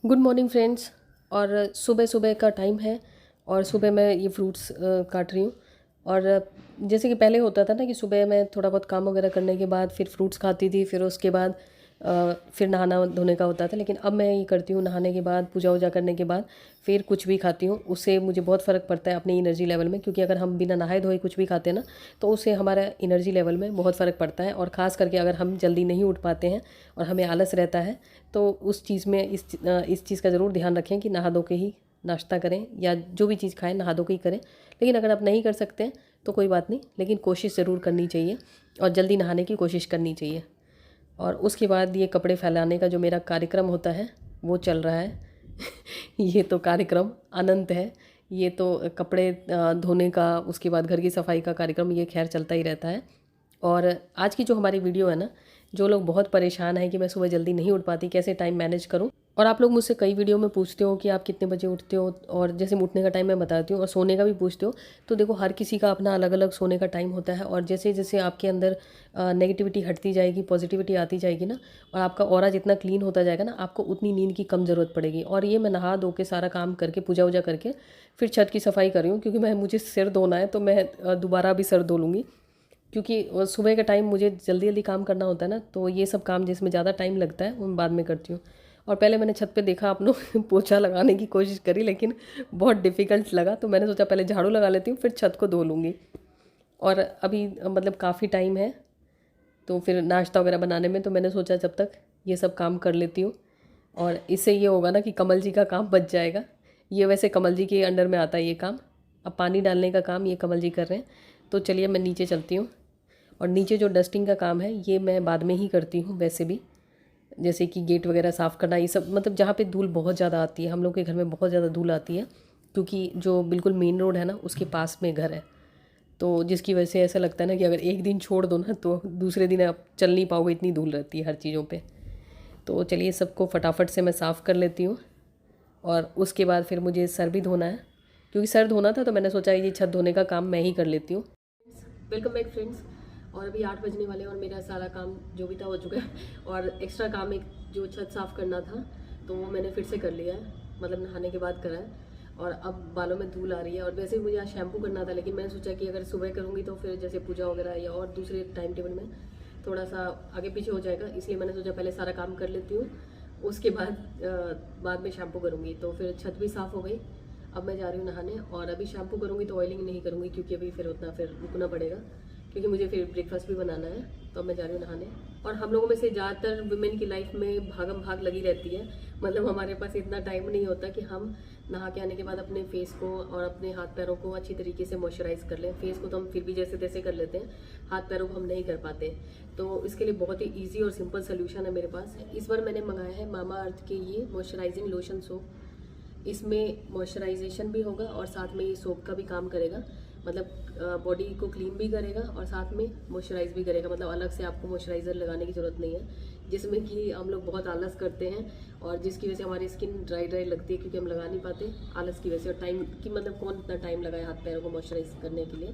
Good morning friends. और सुबह सुबह का टाइम है और सुबह मैं ये फ्रूट्स काट रही हूँ। और जैसे कि पहले होता था ना कि सुबह मैं थोड़ा बहुत काम वगैरह करने के बाद फिर फ्रूट्स खाती थी, फिर उसके बाद फिर नहाना धोने का होता था। लेकिन अब मैं ये करती हूँ, नहाने के बाद पूजा वूजा करने के बाद फिर कुछ भी खाती हूँ। उससे मुझे बहुत फ़र्क पड़ता है अपनी एनर्जी लेवल में, क्योंकि अगर हम बिना नहाए धोए कुछ भी खाते हैं ना तो उससे हमारा एनर्जी लेवल में बहुत फ़र्क पड़ता है। और ख़ास करके अगर हम जल्दी नहीं उठ पाते हैं और हमें आलस रहता है तो उस चीज़ में इस चीज़ का ज़रूर ध्यान रखें कि नहा धो के ही नाश्ता करें या जो भी चीज़ खाएं नहा धो के ही करें। लेकिन अगर आप नहीं कर सकते हैं तो कोई बात नहीं, लेकिन कोशिश ज़रूर करनी चाहिए और जल्दी नहाने की कोशिश करनी चाहिए। और उसके बाद ये कपड़े फैलाने का जो मेरा कार्यक्रम होता है वो चल रहा है ये तो कार्यक्रम अनंत है। ये तो कपड़े धोने का, उसके बाद घर की सफाई का कार्यक्रम, ये खैर चलता ही रहता है। और आज की जो हमारी वीडियो है ना, जो लोग बहुत परेशान हैं कि मैं सुबह जल्दी नहीं उठ पाती, कैसे टाइम मैनेज करूं। और आप लोग मुझसे कई वीडियो में पूछते हो कि आप कितने बजे उठते हो, और जैसे उठने का टाइम मैं बताती हूँ और सोने का भी पूछते हो। तो देखो, हर किसी का अपना अलग अलग सोने का टाइम होता है। और जैसे जैसे आपके अंदर नेगेटिविटी हटती जाएगी, पॉजिटिविटी आती जाएगी ना, और आपका ऑरा जितना क्लीन होता जाएगा ना, आपको उतनी नींद की कम ज़रूरत पड़ेगी। और ये मैं नहा धो के सारा काम करके पूजा वूजा करके फिर छत की सफाई कर रही हूँ, क्योंकि मुझे सिर धोना है। तो मैं दोबारा भी सर धो लूँगी, क्योंकि सुबह का टाइम मुझे जल्दी जल्दी काम करना होता है ना। तो ये सब काम जिसमें ज़्यादा टाइम लगता है वो मैं बाद में करती हूँ। और पहले मैंने छत पे देखा, आप लोग पोछा लगाने की कोशिश करी, लेकिन बहुत डिफ़िकल्ट लगा। तो मैंने सोचा पहले झाड़ू लगा लेती हूँ, फिर छत को धो लूँगी। और अभी मतलब काफ़ी टाइम है तो फिर नाश्ता वगैरह बनाने में, तो मैंने सोचा जब तक ये सब काम कर लेती हूँ। और इससे ये होगा ना कि कमल जी का काम बच जाएगा। ये वैसे कमल जी के अंडर में आता है ये काम। अब पानी डालने का काम ये कमल जी कर रहे हैं। तो चलिए मैं नीचे चलती हूँ। और नीचे जो डस्टिंग का काम है ये मैं बाद में ही करती हूँ वैसे भी, जैसे कि गेट वगैरह साफ़ करना, ये सब मतलब जहाँ पे धूल बहुत ज़्यादा आती है। हम लोग के घर में बहुत ज़्यादा धूल आती है, क्योंकि जो बिल्कुल मेन रोड है ना उसके पास में घर है। तो जिसकी वजह से ऐसा लगता है ना कि अगर एक दिन छोड़ दो ना तो दूसरे दिन आप चल नहीं पाओगे, इतनी धूल रहती है हर चीज़ों पे। तो चलिए सबको फटाफट से मैं साफ़ कर लेती हूँ। और उसके बाद फिर मुझे सर भी धोना है, क्योंकि सर धोना था तो मैंने सोचा ये छत धोने का काम मैं ही कर लेती हूँ। Welcome back friends. और अभी 8 बजने वाले हैं और मेरा सारा काम जो भी था हो चुका है। और एक्स्ट्रा काम एक जो छत साफ़ करना था तो वो मैंने फिर से कर लिया है, मतलब नहाने के बाद करा है। और अब बालों में धूल आ रही है। और वैसे भी मुझे आज शैम्पू करना था, लेकिन मैंने सोचा कि अगर सुबह करूँगी तो फिर जैसे पूजा वगैरह या और दूसरे टाइम टेबल में थोड़ा सा आगे पीछे हो जाएगा, इसलिए मैंने सोचा पहले सारा काम कर लेती हूँ, उसके बाद में शैम्पू करूँगी। तो फिर छत भी साफ़ हो गई। अब मैं जा रही हूँ नहाने। और अभी शैम्पू करूँगी तो ऑयलिंग नहीं करूँगी, क्योंकि अभी फिर उतना फिर रुकना पड़ेगा, क्योंकि मुझे फिर ब्रेकफास्ट भी बनाना है। तो अब मैं जा रही हूँ नहाने। और हम लोगों में से ज़्यादातर वुमेन की लाइफ में भागम भाग लगी रहती है। मतलब हमारे पास इतना टाइम नहीं होता कि हम नहा के आने के बाद अपने फेस को और अपने हाथ पैरों को अच्छी तरीके से मॉइस्चराइज कर लें। फेस को तो हम फिर भी जैसे तैसे कर लेते हैं, हाथ पैरों को हम नहीं कर पाते। तो इसके लिए बहुत ही ईजी और सिंपल सोल्यूशन है मेरे पास। इस बार मैंने मंगाया है मामा अर्थ के ये मॉइस्चराइजिंग लोशन सोप। इसमें मॉइस्चराइजेशन भी होगा और साथ में ये सोप का भी काम करेगा, मतलब बॉडी को क्लीन भी करेगा और साथ में मॉइस्चराइज भी करेगा। मतलब अलग से आपको मॉइस्चराइज़र लगाने की ज़रूरत नहीं है, जिसमें कि हम लोग बहुत आलस करते हैं और जिसकी वजह से हमारी स्किन ड्राई ड्राई लगती है, क्योंकि हम लगा नहीं पाते आलस की वजह से। और टाइम की मतलब कौन इतना टाइम लगाए हाथ पैरों को मॉइस्चराइज करने के लिए।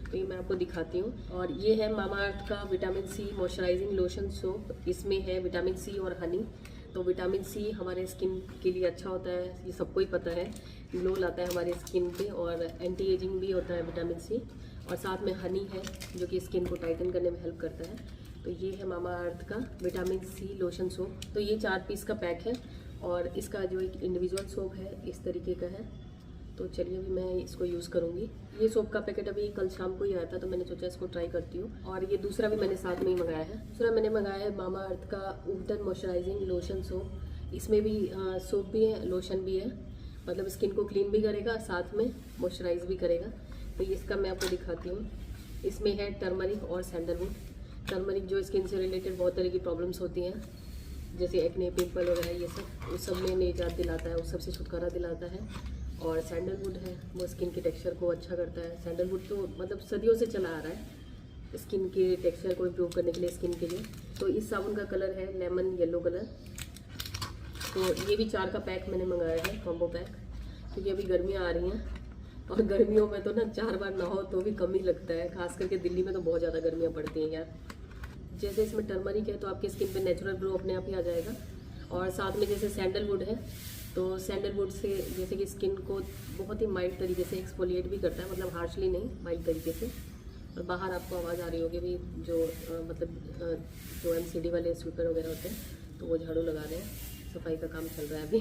तो ये मैं आपको दिखाती हूँ। और ये है मामा अर्थ का vitamin C moisturising lotion soap. इसमें है विटामिन सी और हनी। तो विटामिन सी हमारे स्किन के लिए अच्छा होता है, ये सबको ही पता है। ग्लो लाता है हमारी स्किन पे और एंटी एजिंग भी होता है विटामिन सी। और साथ में हनी है जो कि स्किन को टाइटन करने में हेल्प करता है। तो ये है मामा अर्थ का विटामिन सी लोशन सोप। तो ये 4 पीस का पैक है और इसका जो एक इंडिविजुअल सोप है इस तरीके का है। तो चलिए अभी मैं इसको यूज़ करूँगी। ये सोप का पैकेट अभी कल शाम को ही आया था, तो मैंने सोचा इसको ट्राई करती हूँ। और ये दूसरा भी मैंने साथ में ही मंगाया है। दूसरा मैंने मंगाया है मामा अर्थ का ऊटन मॉइस्चराइजिंग लोशन सोप। इसमें भी सोप भी है, लोशन भी है, मतलब स्किन को क्लीन भी करेगा, साथ में मॉइस्चराइज भी करेगा। तो इसका मैं आपको दिखाती हूँ। इसमें है टर्मरिक और सैंडलवुड। टर्मरिक जो स्किन से रिलेटेड बहुत तरह की प्रॉब्लम्स होती हैं, जैसे एक्ने, पिंपल वगैरह, ये सब उस सब में निजात दिलाता है, उस सब से छुटकारा दिलाता है। और सैंडलवुड है वो स्किन के टेक्सचर को अच्छा करता है। सैंडलवुड तो मतलब सदियों से चला आ रहा है स्किन के टेक्सचर को इम्प्रूव करने के लिए, स्किन के लिए। तो इस साबुन का कलर है लेमन येलो कलर। तो ये भी 4 का पैक मैंने मंगाया है, कॉम्बो पैक, क्योंकि अभी गर्मियाँ आ रही हैं और गर्मियों में तो ना 4 बार नहाओ तो भी कम ही लगता है। खास करके दिल्ली में तो बहुत ज़्यादा गर्मियाँ पड़ती हैं यार। जैसे इसमें टर्मरिक है तो आपकी स्किन पे नेचुरल ग्लो अपने आप ही आ जाएगा। और साथ में जैसे सैंडलवुड है, तो सैंडलवुड से जैसे कि स्किन को बहुत ही माइल्ड तरीके से एक्सफोलिएट भी करता है, मतलब हार्शली नहीं, माइल्ड तरीके से। और बाहर आपको आवाज़ आ रही होगी भी, जो जो MCD वाले स्वीपर वगैरह होते हैं तो वो झाड़ू लगा रहे हैं, सफाई का काम चल रहा है अभी।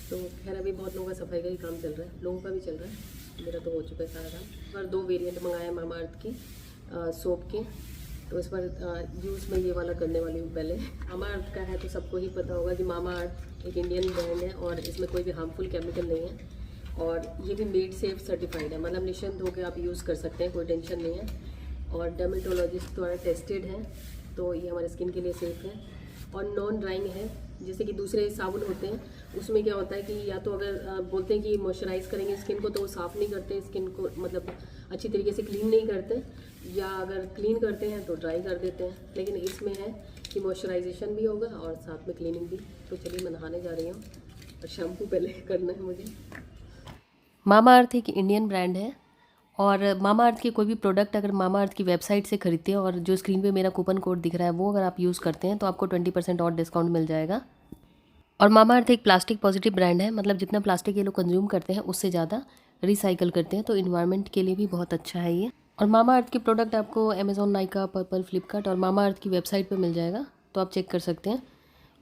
तो खैर अभी बहुत लोगों का सफाई का ही काम चल रहा है, लोगों का भी चल रहा है, मेरा तो हो चुका है सारा काम। और 2 वेरिएंट मंगाए मामा अर्थ की सोप के, तो इस पर यूज़ मैं ये वाला करने वाली हूँ पहले। मामा अर्थ का है तो सबको ही पता होगा कि मामा अर्थ एक इंडियन ब्रांड है और इसमें कोई भी हार्मफुल केमिकल नहीं है, और ये भी मेड सेफ सर्टिफाइड है, मतलब निश्चिंत होकर आप यूज़ कर सकते हैं, कोई टेंशन नहीं है, और डर्मेटोलॉजिस्ट द्वारा टेस्टेड है, तो ये हमारे स्किन के लिए सेफ़ है। और नॉन ड्राइंग है, जैसे कि दूसरे साबुन होते हैं उसमें क्या होता है कि या तो अगर बोलते हैं कि मॉइस्चराइज़ करेंगे स्किन को तो वो साफ़ नहीं करते स्किन को, मतलब अच्छी तरीके से क्लीन नहीं करते, या अगर क्लीन करते हैं तो ड्राई कर देते हैं। लेकिन इसमें है कि मॉइस्चराइजेशन भी होगा और साथ में क्लीनिंग भी। तो चलिए मैं नहाने जा रही हूँ और शैम्पू पहले करना है मुझे। मामा अर्थ एक इंडियन ब्रांड है, और मामा अर्थ के कोई भी प्रोडक्ट अगर मामा अर्थ की वेबसाइट से खरीदते हैं और जो स्क्रीन पे मेरा कूपन कोड दिख रहा है वो अगर आप यूज़ करते हैं तो आपको 20% और डिस्काउंट मिल जाएगा। और मामा अर्थ एक प्लास्टिक पॉजिटिव ब्रांड है, मतलब जितना प्लास्टिक ये लोग कंज्यूम करते हैं उससे ज़्यादा रिसाइकल करते हैं, तो इन्वायरमेंट के लिए भी बहुत अच्छा है ये। और मामा अर्थ के प्रोडक्ट आपको अमेज़ॉन, नाइका, पर्पल, फ्लिपकार्ट और मामा अर्थ की वेबसाइट पर मिल जाएगा, तो आप चेक कर सकते हैं।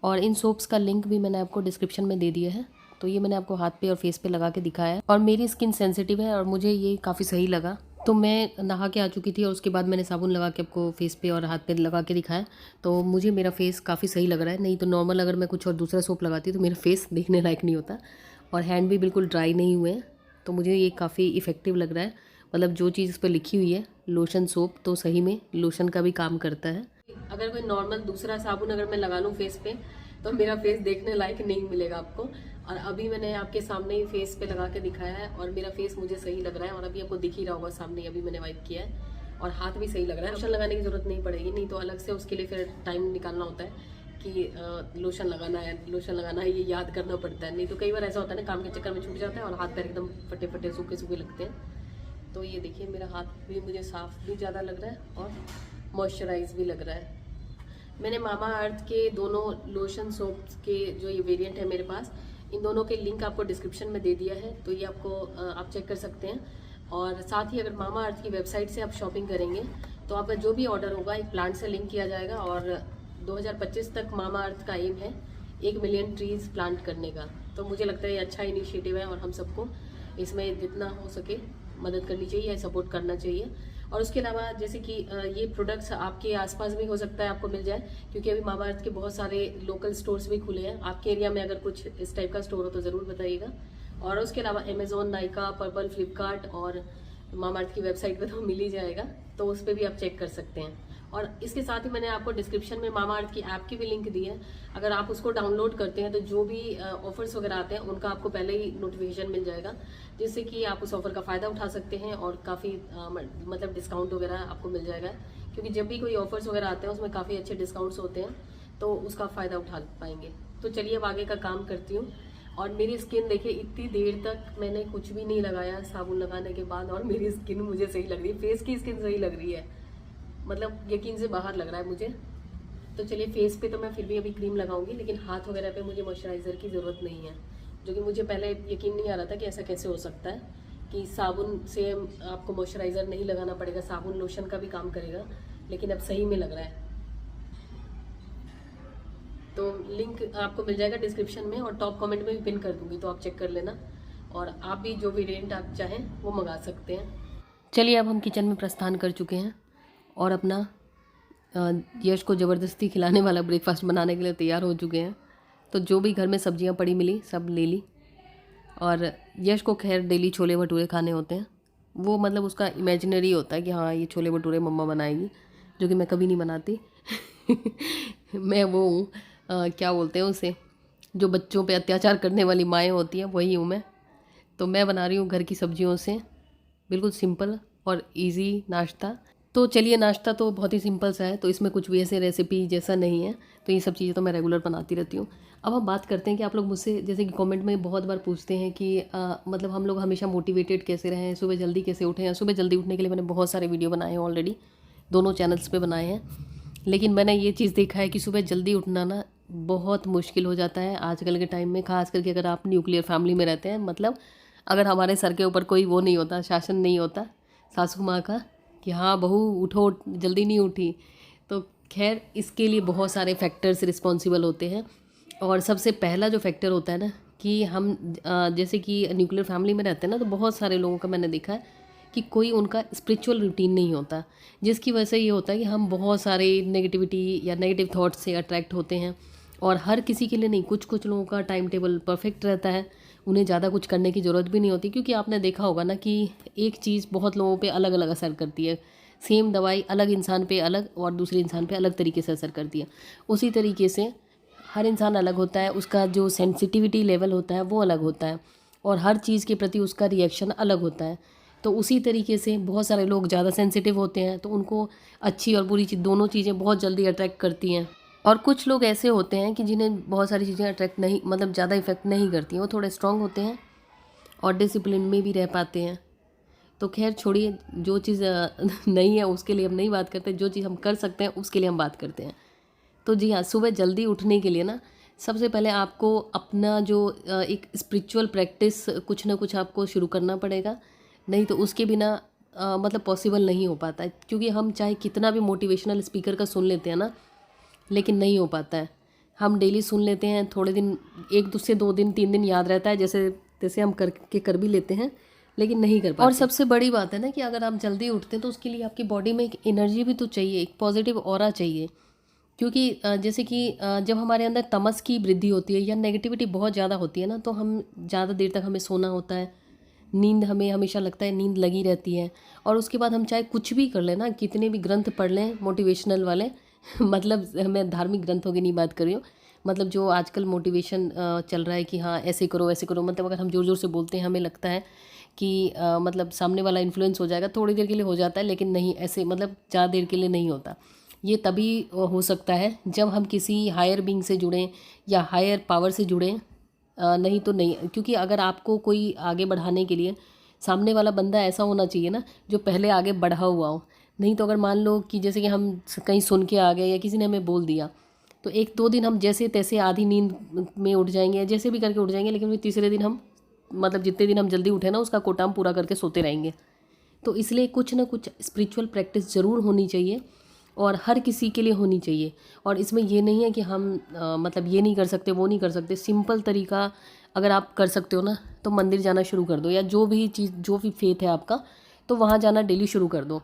और इन सोप्स का लिंक भी मैंने आपको डिस्क्रिप्शन में दे दिया है, तो ये मैंने आपको हाथ पे और फेस पे लगा के दिखाया है। और मेरी स्किन सेंसिटिव है और मुझे ये काफ़ी सही लगा, तो मैं नहा के आ चुकी थी और उसके बाद मैंने साबुन लगा के आपको फेस पे और हाथ पे लगा के दिखाया, तो मुझे मेरा फेस काफ़ी सही लग रहा है। नहीं तो नॉर्मल अगर मैं कुछ और दूसरा सोप लगाती तो मेरा फेस देखने लायक नहीं होता, और हैंड भी बिल्कुल ड्राई नहीं हुए हैं, तो मुझे ये काफ़ी इफ़ेक्टिव लग रहा है। मतलब जो चीज़ इस पर लिखी हुई है लोशन सोप, तो सही में लोशन का भी काम करता है। अगर कोई नॉर्मल दूसरा साबुन अगर मैं लगा लूँ फेस पे तो मेरा फेस देखने लायक नहीं मिलेगा आपको, और अभी मैंने आपके सामने ही फेस पे लगा के दिखाया है और मेरा फेस मुझे सही लग रहा है। और अभी आपको दिख ही रहा होगा सामने, अभी मैंने वाइप किया है और हाथ भी सही लग रहा है। लोशन लगाने की ज़रूरत नहीं पड़ेगी, नहीं तो अलग से उसके लिए फिर टाइम निकालना होता है कि लोशन लगाना है, लोशन लगाना है, ये याद करना पड़ता है। नहीं तो कई बार ऐसा होता है ना, काम के चक्कर में छूट जाता है और हाथ पैर एकदम फटे फटे सूखे सूखे लगते हैं। तो ये देखिए मेरा हाथ भी मुझे साफ़ भी ज़्यादा लग रहा है और मॉइस्चराइज भी लग रहा है। मैंने मामा अर्थ के दोनों लोशन सोप्स के जो ये वेरिएंट है मेरे पास, इन दोनों के लिंक आपको डिस्क्रिप्शन में दे दिया है, तो ये आपको आप चेक कर सकते हैं। और साथ ही अगर मामा अर्थ की वेबसाइट से आप शॉपिंग करेंगे तो आपका जो भी ऑर्डर होगा एक प्लांट से लिंक किया जाएगा, और 2025 तक मामा अर्थ का एम है 1 मिलियन ट्रीज़ प्लांट करने का। तो मुझे लगता है ये अच्छा इनिशिएटिव है और हम सबको इसमें जितना हो सके मदद करनी चाहिए या सपोर्ट करना चाहिए। और उसके अलावा जैसे कि ये प्रोडक्ट्स आपके आसपास भी हो सकता है आपको मिल जाए, क्योंकि अभी मामा अर्थ के बहुत सारे लोकल स्टोर्स भी खुले हैं। आपके एरिया में अगर कुछ इस टाइप का स्टोर हो तो ज़रूर बताइएगा। और उसके अलावा अमेज़ॉन, नाइका, पर्पल, फ्लिपकार्ट और मामा अर्थ की वेबसाइट पे तो मिल ही जाएगा, तो उस पर भी आप चेक कर सकते हैं। और इसके साथ ही मैंने आपको डिस्क्रिप्शन में मामा अर्थ की ऐप की भी लिंक दी है। अगर आप उसको डाउनलोड करते हैं तो जो भी ऑफर्स वगैरह आते हैं उनका आपको पहले ही नोटिफिकेशन मिल जाएगा, जिससे कि आप उस ऑफर का फ़ायदा उठा सकते हैं और काफ़ी मतलब डिस्काउंट वगैरह आपको मिल जाएगा। क्योंकि जब भी कोई ऑफर्स वगैरह आते हैं उसमें काफ़ी अच्छे डिस्काउंट्स होते हैं, तो उसका फ़ायदा उठा पाएंगे। तो चलिए अब आगे का काम करती हूँ। और मेरी स्किन देखिए, इतनी देर तक मैंने कुछ भी नहीं लगाया साबुन लगाने के बाद, और मेरी स्किन मुझे सही लग रही है, फेस की स्किन सही लग रही है, मतलब यकीन से बाहर लग रहा है मुझे। तो चलिए फेस पे तो मैं फिर भी अभी क्रीम लगाऊंगी, लेकिन हाथ वगैरह पे मुझे मॉइस्चराइज़र की ज़रूरत नहीं है, जो कि मुझे पहले यकीन नहीं आ रहा था कि ऐसा कैसे हो सकता है कि साबुन से आपको मॉइस्चराइज़र नहीं लगाना पड़ेगा, साबुन लोशन का भी काम करेगा, लेकिन अब सही में लग रहा है। तो लिंक आपको मिल जाएगा डिस्क्रिप्शन में और टॉप कमेंट में भी पिन कर दूंगी, तो आप चेक कर लेना, और आप भी जो वेरिएंट आप चाहें वो मंगा सकते हैं। चलिए अब हम किचन में प्रस्थान कर चुके हैं और अपना यश को ज़बरदस्ती खिलाने वाला ब्रेकफास्ट बनाने के लिए तैयार हो चुके हैं। तो जो भी घर में सब्जियां पड़ी मिली सब ले ली, और यश को खैर डेली छोले भटूरे खाने होते हैं। वो मतलब उसका इमेजिनरी होता है कि हाँ ये छोले भटूरे मम्मा बनाएगी, जो कि मैं कभी नहीं बनाती। मैं वो हूँ क्या बोलते हैं उसे, जो बच्चों पे अत्याचार करने वाली माएँ होती हैं, वही हूँ मैं। तो मैं बना रही हूँ घर की सब्जियों से बिल्कुल सिंपल और इजी नाश्ता। तो चलिए नाश्ता तो बहुत ही सिंपल सा है, तो इसमें कुछ भी ऐसे रेसिपी जैसा नहीं है, तो ये सब चीज़ें तो मैं रेगुलर बनाती रहती हूँ। अब हम बात करते हैं कि आप लोग मुझसे जैसे कि कमेंट में बहुत बार पूछते हैं कि मतलब हम लोग हमेशा मोटिवेटेड कैसे रहें, सुबह जल्दी कैसे उठें। या सुबह जल्दी उठने के लिए मैंने बहुत सारे वीडियो बनाए हैं ऑलरेडी, दोनों चैनल्स पे बनाए हैं। लेकिन मैंने ये चीज़ देखा है कि सुबह जल्दी उठना ना बहुत मुश्किल हो जाता है आजकल के टाइम में, ख़ास करके अगर आप न्यूक्लियर फैमिली में रहते हैं। मतलब अगर हमारे सर के ऊपर कोई वो नहीं होता, शासन नहीं होता सासू माँ का कि हाँ बहू उठो, जल्दी नहीं उठी, तो खैर इसके लिए बहुत सारे फैक्टर्स रिस्पॉन्सिबल होते हैं। और सबसे पहला जो फैक्टर होता है ना कि हम जैसे कि न्यूक्लियर फैमिली में रहते हैं ना, तो बहुत सारे लोगों का मैंने देखा है कि कोई उनका स्पिरिचुअल रूटीन नहीं होता, जिसकी वजह से ये होता है कि हम बहुत सारे नेगेटिविटी या नेगेटिव थॉट्स से अट्रैक्ट होते हैं। और हर किसी के लिए नहीं, कुछ कुछ लोगों का टाइम टेबल परफेक्ट रहता है, उन्हें ज़्यादा कुछ करने की ज़रूरत भी नहीं होती। क्योंकि आपने देखा होगा ना कि एक चीज़ बहुत लोगों पे अलग अलग असर करती है। सेम दवाई अलग इंसान पे अलग और दूसरे इंसान पे अलग तरीके से असर करती है। उसी तरीके से हर इंसान अलग होता है, उसका जो सेंसिटिविटी लेवल होता है वो अलग होता है, और हर चीज़ के प्रति उसका रिएक्शन अलग होता है। तो उसी तरीके से बहुत सारे लोग ज़्यादा सेंसिटिव होते हैं, तो उनको अच्छी और बुरी चीज़ दोनों चीज़ें बहुत जल्दी अट्रैक्ट करती हैं। और कुछ लोग ऐसे होते हैं कि जिन्हें बहुत सारी चीज़ें अट्रैक्ट नहीं, मतलब ज़्यादा इफेक्ट नहीं करती हैं, वो थोड़े स्ट्रांग होते हैं और डिसिप्लिन में भी रह पाते हैं। तो खैर छोड़िए, जो चीज़ नहीं है उसके लिए हम नहीं बात करते, जो चीज़ हम कर सकते हैं उसके लिए हम बात करते हैं। तो जी हाँ, सुबह जल्दी उठने के लिए ना सबसे पहले आपको अपना जो एक स्पिरिचुअल प्रैक्टिस कुछ ना कुछ आपको शुरू करना पड़ेगा, नहीं तो उसके बिना मतलब पॉसिबल नहीं हो पाता है। क्योंकि हम चाहे कितना भी मोटिवेशनल स्पीकर का सुन लेते हैं ना, लेकिन नहीं हो पाता है। हम डेली सुन लेते हैं, थोड़े दिन, एक दूसरे 2 दिन 3 दिन याद रहता है, जैसे तैसे हम करके कर भी लेते हैं, लेकिन नहीं कर पाते। और सबसे बड़ी बात है ना कि अगर आप जल्दी उठते हैं तो उसके लिए आपकी बॉडी में एक एनर्जी भी तो चाहिए, एक पॉजिटिव ऑरा चाहिए। क्योंकि जैसे कि जब हमारे अंदर तमस की वृद्धि होती है या नेगेटिविटी बहुत ज़्यादा होती है ना, तो हम ज़्यादा देर तक हमें सोना होता है, नींद हमें हमेशा लगता है नींद लगी रहती है। और उसके बाद हम चाहे कुछ भी कर लें ना, कितने भी ग्रंथ पढ़ लें मोटिवेशनल वाले मतलब मैं धार्मिक ग्रंथों की नहीं बात कर रही हूँ, मतलब जो आजकल मोटिवेशन चल रहा है कि हाँ ऐसे करो ऐसे करो, मतलब अगर हम ज़ोर ज़ोर से बोलते हैं हमें लगता है कि मतलब सामने वाला इन्फ्लुएंस हो जाएगा, थोड़ी देर के लिए हो जाता है, लेकिन नहीं, ऐसे मतलब ज़्यादा देर के लिए नहीं होता। ये तभी हो सकता है जब हम किसी हायर बीइंग से जुड़ें या हायर पावर से जुड़ें, नहीं तो नहीं। क्योंकि अगर आपको कोई आगे बढ़ाने के लिए सामने वाला बंदा ऐसा होना चाहिए ना जो पहले आगे बढ़ा हुआ हो। नहीं तो अगर मान लो कि जैसे कि हम कहीं सुन के आ गए या किसी ने हमें बोल दिया, तो 1-2 दिन हम जैसे तैसे आधी नींद में उठ जाएंगे, जैसे भी करके उठ जाएंगे, लेकिन फिर तीसरे दिन हम, मतलब जितने दिन हम जल्दी उठे ना उसका कोटा हम पूरा करके सोते रहेंगे। तो इसलिए कुछ ना कुछ स्पिरिचुअल प्रैक्टिस ज़रूर होनी चाहिए, और हर किसी के लिए होनी चाहिए। और इसमें ये नहीं है कि हम मतलब ये नहीं कर सकते वो नहीं कर सकते। सिंपल तरीका अगर आप कर सकते हो ना, तो मंदिर जाना शुरू कर दो, या जो भी चीज़, जो भी फेथ है आपका, तो वहाँ जाना डेली शुरू कर दो।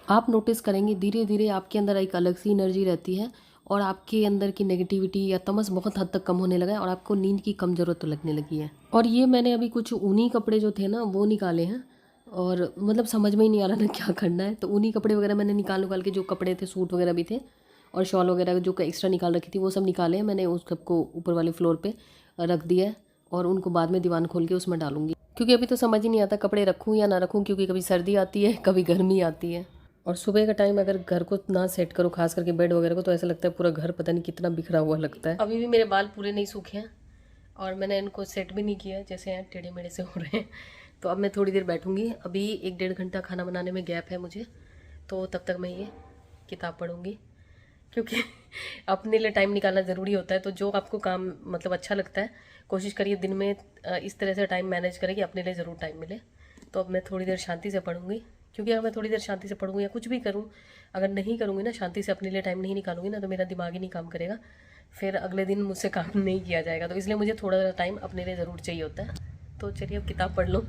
आप नोटिस करेंगे धीरे धीरे आपके अंदर एक अलग सी एनर्जी रहती है, और आपके अंदर की नेगेटिविटी या तमस बहुत हद तक कम होने लगा है, और आपको नींद की कम ज़रूरत तो लगने लगी है। और ये मैंने अभी कुछ ऊनी कपड़े जो थे ना वो निकाले हैं, और मतलब समझ में ही नहीं आ रहा ना क्या करना है। तो ऊनी कपड़े वगैरह मैंने निकाल के, जो कपड़े थे, सूट वगैरह भी थे और शॉल वगैरह जो एक्स्ट्रा निकाल रखी थी, वो सब निकाले हैं मैंने। उस सबको ऊपर वाले फ्लोर पे रख दिया है, और उनको बाद में दीवान खोल के उसमें डालूंगी। क्योंकि अभी तो समझ ही नहीं आता कपड़े रखूँ या ना रखूँ, क्योंकि कभी सर्दी आती है कभी गर्मी आती है। और सुबह का टाइम अगर घर को ना सेट करो, खास करके बेड वगैरह को, तो ऐसा लगता है पूरा घर पता नहीं कितना बिखरा हुआ लगता है। अभी भी मेरे बाल पूरे नहीं सूखे हैं, और मैंने इनको सेट भी नहीं किया है, जैसे हैं टेढ़े मेढ़े से हो रहे हैं। तो अब मैं थोड़ी देर बैठूंगी, अभी 1-1.5 घंटा खाना बनाने में गैप है मुझे, तो तब तक मैं ये किताब पढ़ूंगी। क्योंकि अपने लिए टाइम निकालना ज़रूरी होता है। तो जो आपको काम मतलब अच्छा लगता है, कोशिश करिए दिन में इस तरह से टाइम मैनेज करें कि अपने लिए ज़रूर टाइम मिले। तो अब मैं थोड़ी देर शांति से पढ़ूंगी, क्योंकि अगर मैं थोड़ी देर शांति से पढ़ूंगी या कुछ भी करूँ, अगर नहीं करूँगी ना, शांति से अपने लिए टाइम नहीं निकालूंगी ना, तो मेरा दिमाग ही नहीं काम करेगा, फिर अगले दिन मुझसे काम नहीं किया जाएगा। तो इसलिए मुझे थोड़ा टाइम अपने लिए ज़रूर चाहिए होता है। तो चलिए अब किताब पढ़ लो।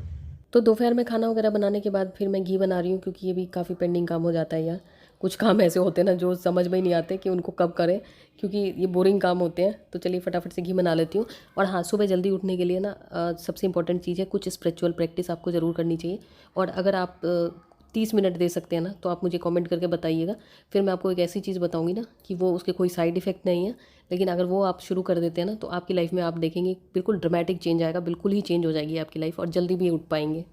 तो दोपहर में खाना वगैरह बनाने के बाद फिर मैं घी बना रही हूँ, क्योंकि ये भी काफ़ी पेंडिंग काम हो जाता है यार। कुछ काम ऐसे होते हैं ना जो समझ में ही नहीं आते कि उनको कब करें, क्योंकि ये बोरिंग काम होते हैं। तो चलिए फटाफट से घी बना लेती हूँ। और हाँ, सुबह जल्दी उठने के लिए ना सबसे इंपॉर्टेंट चीज़ है, कुछ स्पिरिचुअल प्रैक्टिस आपको ज़रूर करनी चाहिए। और अगर आप 30 मिनट दे सकते हैं ना, तो आप मुझे कमेंट करके बताइएगा। फिर मैं आपको एक ऐसी चीज़ बताऊंगी ना कि वो उसके कोई साइड इफ़ेक्ट नहीं है, लेकिन अगर वो आप शुरू कर देते हैं ना, तो आपकी लाइफ में आप देखेंगे बिल्कुल ड्रामेटिक चेंज आएगा, बिल्कुल ही चेंज हो जाएगी आपकी लाइफ, और जल्दी भी उठ पाएंगे।